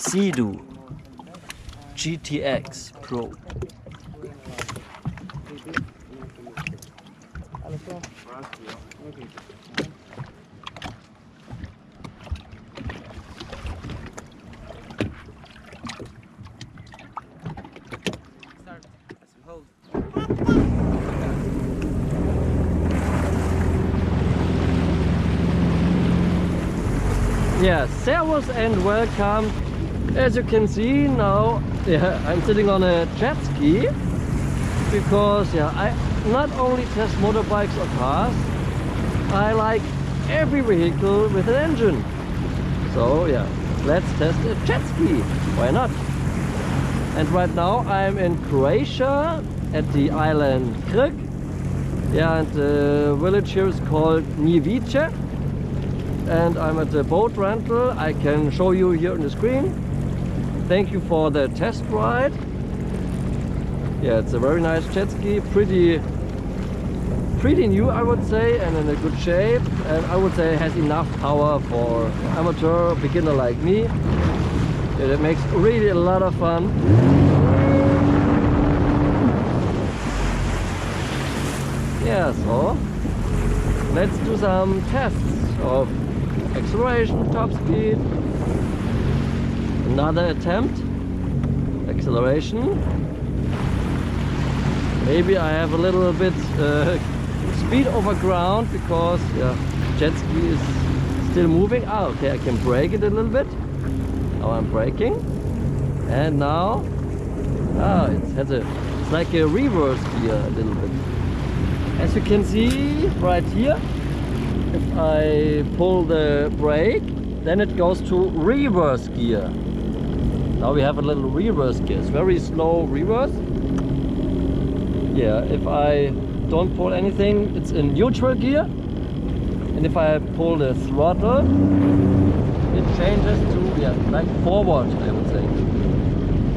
SEADOO GTX PRO. Yeah, servus and welcome. As you can see now, I'm sitting on a jet ski because I not only test motorbikes or cars, I like every vehicle with an engine. So let's test a jet ski. Why not? And right now I'm in Croatia at the island Krk. And the village here is called Njivice. And I'm at the boat rental. I can show you here on the screen. Thank you for the test ride. Yeah, it's a very nice jet ski, pretty new I would say, and in a good shape, and I would say it has enough power for amateur beginner like me. Yeah, it makes really a lot of fun. Yeah, so let's do some tests of acceleration, top speed. Another attempt. Acceleration. Maybe I have a little bit speed over ground because jet ski is still moving. Okay, I can brake it a little bit. Now I'm braking. And now it's like a reverse gear a little bit. As you can see right here, if I pull the brake, then it goes to reverse gear. Now we have a little reverse gear. It's very slow reverse. Yeah, if I don't pull anything, it's in neutral gear. And if I pull the throttle, it changes to like forward, I would say.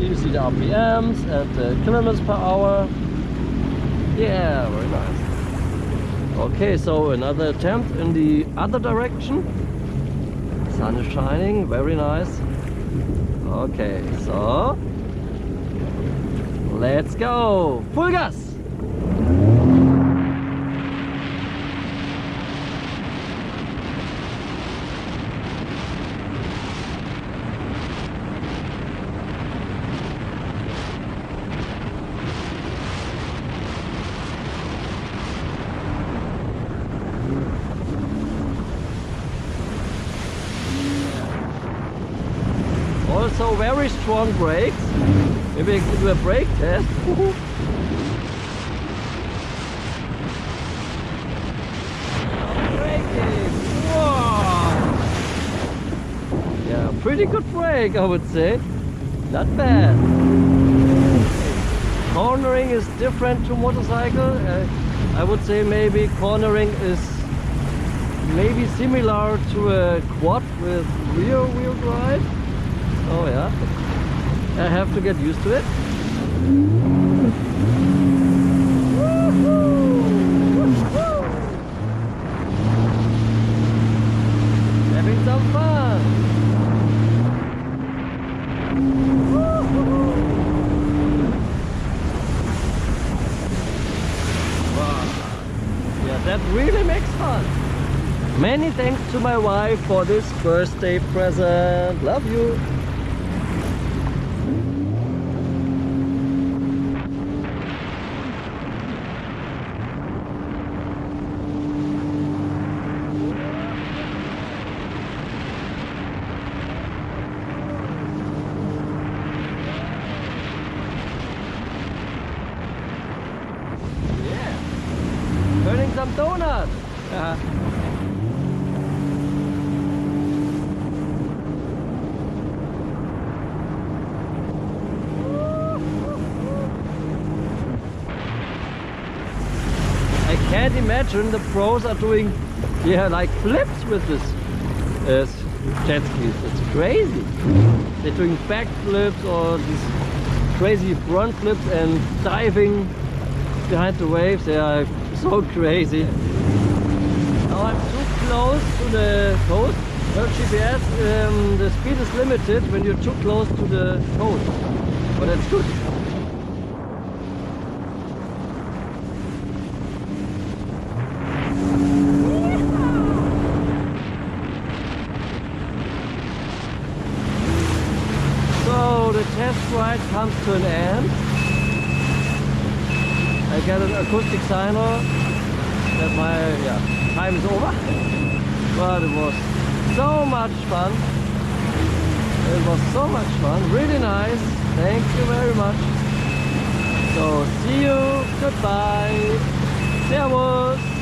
Here you see the RPMs and the kilometers per hour. Yeah, very nice. Okay, so another attempt in the other direction. Sun is shining, very nice. Okay, so let's go! Full gas! Also very strong brakes. Maybe I can do a brake test. Braking! Whoa! Yeah, pretty good brake I would say. Not bad. Cornering is different to motorcycle. I would say maybe cornering is maybe similar to a quad with rear wheel drive. Oh yeah, I have to get used to it. Having some fun. Wow. Yeah, that really makes fun. Many thanks to my wife for this birthday present. Love you. Turning some donuts. I can't imagine the pros are doing like flips with this jet skis. It's crazy. They're doing back flips or these crazy front flips and diving behind the waves. They are so crazy. Now I'm too close to the coast. Well, GPS, the speed is limited when you're too close to the coast, but that's good. So the test ride comes to an end. I get an acoustic signer that my time is over. But it was so much fun. It was so much fun. Really nice. Thank you very much. So see you. Goodbye. Servus.